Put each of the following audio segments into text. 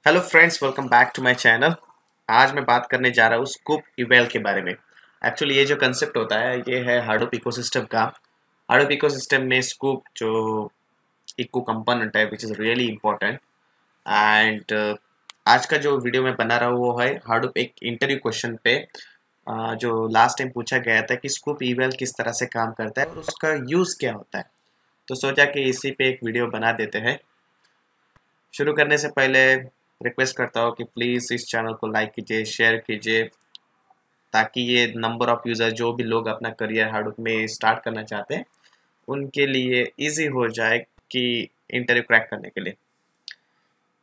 Hello friends, welcome back to my channel. आज मैं बात करने जा रहा हूँ स्कूप इवेल के बारे में। एक्चुअली ये जो कंसेप्ट होता है ये है हाडूप इकोसिस्टम का। हाडूप इकोसिस्टम में स्कूप जो इको कंपोनेंट है which is really important. And आज का जो वीडियो मैं बना रहा हूँ वो है हाडूप एक इंटरव्यू क्वेश्चन पे। जो लास्ट टाइम पूछा गया था कि स्कूप इवेल किस तरह से काम करता है और उसका यूज़ क्या होता है। तो सोचा कि इसी पे एक वीडियो बना देते हैं। शुरू करने से पहले रिक्वेस्ट करता हूँ कि प्लीज़ इस चैनल को लाइक कीजिए, शेयर कीजिए, ताकि ये नंबर ऑफ़ यूज़र जो भी लोग अपना करियर हार्डवुड में स्टार्ट करना चाहते हैं उनके लिए इजी हो जाए कि इंटरव्यू क्रैक करने के लिए।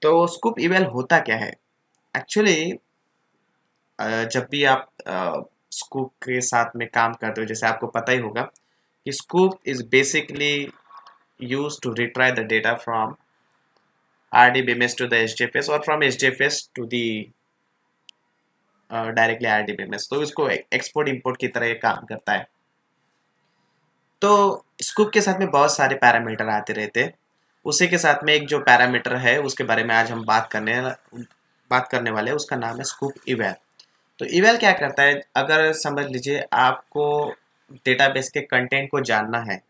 तो स्कूप इवेल होता क्या है एक्चुअली? जब भी आप स्कूप के साथ में काम करते हो, जैसे आपको पता ही होगा कि Sqoop is basically use to retrieve the data from RDBMS to the HDFS और from HDFS to the directly RDBMS। तो इसको एक्सपोर्ट इंपोर्ट की तरह ये काम करता है। तो स्कूप के साथ में बहुत सारे पैरामीटर आते रहते हैं। उसी के साथ में एक जो पैरामीटर है उसके बारे में आज हम बात करने वाले हैं, उसका नाम है स्कूप इवेल। तो इवेल क्या करता है? अगर समझ लीजिए आपको डेटाबेस के कंटेंट को जानना है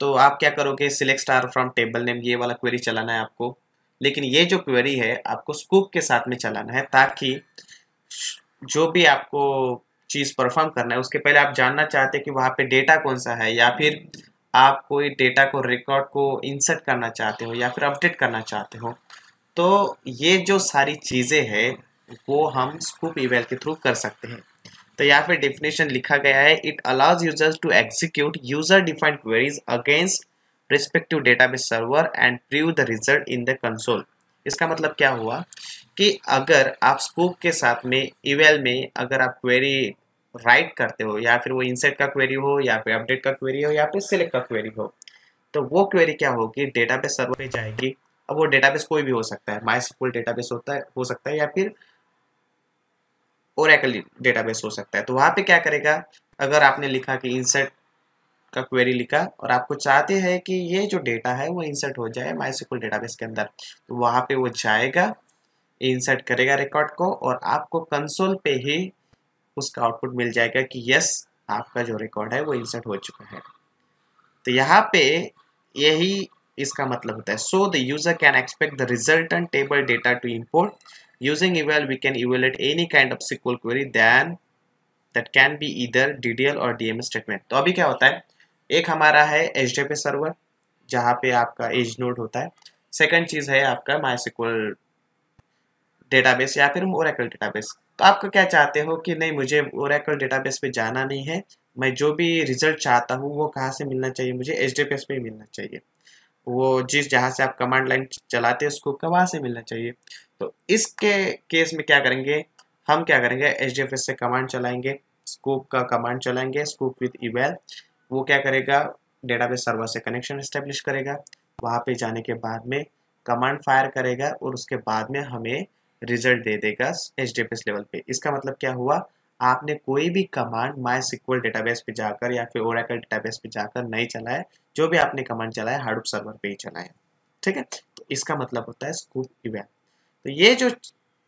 तो आप क्या करोगे? Select star from table name, ये वाला क्वेरी चलाना है आपको। लेकिन ये जो क्वेरी है आपको स्कूप के साथ में चलाना है, ताकि जो भी आपको चीज़ परफॉर्म करना है उसके पहले आप जानना चाहते हैं कि वहाँ पे डेटा कौन सा है, या फिर आप कोई डेटा को रिकॉर्ड को इंसर्ट करना चाहते हो या फिर अपडेट करना चाहते हो। तो ये जो सारी चीज़ें हैं वो हम स्कूप इवेल के थ्रू कर सकते हैं। तो यहाँ पे डेफिनेशन लिखा गया है, it allows users to execute user defined queries against respective database server and preview the result in the console. इसका मतलब क्या हुआ कि अगर आप स्कूप के साथ में इवेल में अगर आप क्वेरी राइट करते हो, या फिर वो इंसर्ट का क्वेरी हो या फिर अपडेट का क्वेरी हो या फिर सिलेक्ट का क्वेरी हो, तो वो क्वेरी क्या होगी? डेटाबेस सर्वर पे जाएगी। अब वो डेटाबेस कोई भी हो सकता है, माई डेटाबेस होता है, हो सकता है, या फिर ओरेकल डेटाबेस हो सकता है। तो वहाँ पे क्या करेगा? अगर आपने लिखा कि इंसर्ट का क्वेरी लिखा और आपको चाहते हैं कि ये जो डेटा है वो इंसर्ट हो जाए माई डेटाबेस के अंदर, तो वहाँ पे वो जाएगा, इंसर्ट करेगा रिकॉर्ड को और आपको कंसोल पे ही उसका आउटपुट मिल जाएगा कि यस, आपका जो रिकॉर्ड है वो इंसर्ट हो चुका है। तो यहाँ पे यही इसका मतलब होता है। So the user can expect the resultant table data to import using eval. We can evaluate any kind of SQL query then that can be either DDL और DMS स्टेटमेंट। तो अभी क्या होता है, एक हमारा है HDFS सर्वर जहाँ पे आपका एज नोड होता है। सेकंड चीज़ है आपका MySQL डेटाबेस या फिर ओरेकल डेटाबेस। तो आप क्या चाहते हो कि नहीं, मुझे ओरेकल डेटाबेस पे जाना नहीं है, मैं जो भी रिजल्ट चाहता हूँ वो कहाँ से मिलना चाहिए? मुझे HDFS पे ही मिलना चाहिए। वो जिस जहाँ से आप कमांड लाइन चलाते हैं स्कूप का, वहाँ से मिलना चाहिए। तो इसके केस में क्या करेंगे? हम क्या करेंगे, HDFS से कमांड चलाएंगे, स्कूप का कमांड चलाएंगे, स्कूप विद इवेल। वो क्या करेगा? डेटाबेस सर्वर से कनेक्शन एस्टेब्लिश करेगा, वहाँ पे जाने के बाद में कमांड फायर करेगा और उसके बाद में हमें रिजल्ट दे देगा HDFS लेवल पे। इसका मतलब क्या हुआ? आपने कोई भी कमांड MySQL डेटाबेस पे जाकर या फिर ओरेकल डेटाबेस पे जाकर नहीं चलाया, जो भी आपने कमांड चलाया हाडूप सर्वर पे ही चलाया। ठीक है? तो इसका मतलब होता है स्कूप इवेल। तो ये जो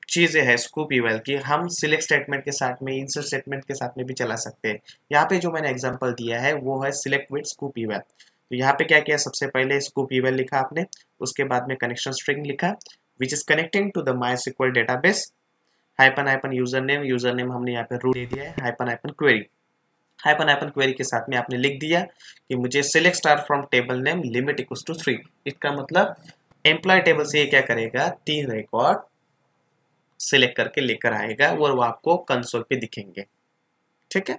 चीज़ें हैं स्कूप इवेल की, हम सिलेक्ट स्टेटमेंट के साथ में, इंसर्ट स्टेटमेंट के साथ में भी चला सकते हैं। यहाँ पे जो मैंने एग्जांपल दिया है वो है सिलेक्ट विद स्कूप इवेल। तो यहाँ पे क्या किया? सबसे पहले स्कूप इवेल लिखा आपने, उसके बाद में कनेक्शन स्ट्रिंग लिखा which is connecting to the MySQL database, hyphen hyphen user name हमने यहाँ पे रूट दे दिया है, hyphen hyphen query. Hyphen hyphen query के साथ में आपने लिख दिया कि मुझे select star from table name limit equals to 3। इसका मतलब एम्प्लॉय टेबल से ये क्या करेगा? 3 रिकॉर्ड सिलेक्ट करके लेकर आएगा और वो आपको कंसोल पे दिखेंगे। ठीक है?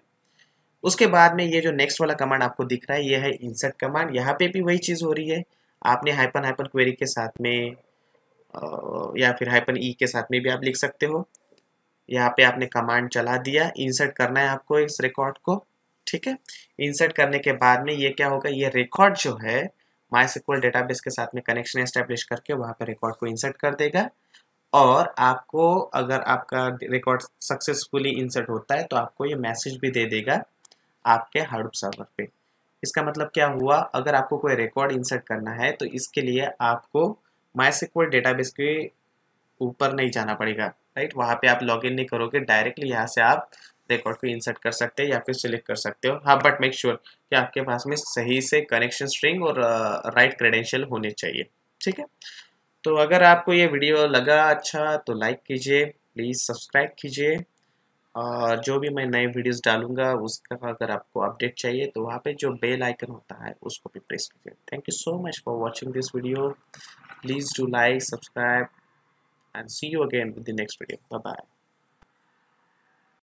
उसके बाद में ये जो नेक्स्ट वाला कमांड आपको दिख रहा है ये है इंसर्ट कमांड। यहाँ पे भी वही चीज़ हो रही है। आपने हाइपन हाइपन क्वेरी के साथ में या फिर हाइपन ई के साथ में भी आप लिख सकते हो। यहाँ पे आपने कमांड चला दिया, इंसर्ट करना है आपको इस रिकॉर्ड को। ठीक है? इंसर्ट करने के बाद में ये क्या होगा? ये रिकॉर्ड जो है MySQL डेटाबेस के साथ में कनेक्शन एस्टेब्लिश करके वहाँ पे रिकॉर्ड को इंसर्ट कर देगा। और आपको, अगर आपका रिकॉर्ड सक्सेसफुली इंसर्ट होता है तो आपको ये मैसेज भी दे देगा आपके हाडूप सर्वर पे। इसका मतलब क्या हुआ? अगर आपको कोई रिकॉर्ड इंसर्ट करना है तो इसके लिए आपको MySQL डेटाबेस के ऊपर नहीं जाना पड़ेगा, राइट। वहाँ पे आप लॉगिन नहीं करोगे, डायरेक्टली यहाँ से आप रिकॉर्ड को इंसर्ट कर सकते हैं या फिर सिलेक्ट कर सकते हो। हाँ, बट मेक श्योर कि आपके पास में सही से कनेक्शन स्ट्रिंग और राइट क्रेडेंशियल होने चाहिए, ठीक है। तो अगर आपको ये वीडियो लगा अच्छा तो लाइक कीजिए, प्लीज़ सब्सक्राइब कीजिए, और जो भी मैं नए वीडियोस डालूंगा उसका अगर आपको अपडेट चाहिए तो वहाँ पे जो बेल आइकन होता है उसको भी प्रेस कीजिए। Thank you so much for watching this video, please do like, subscribe, and see you again with the next video. Bye bye.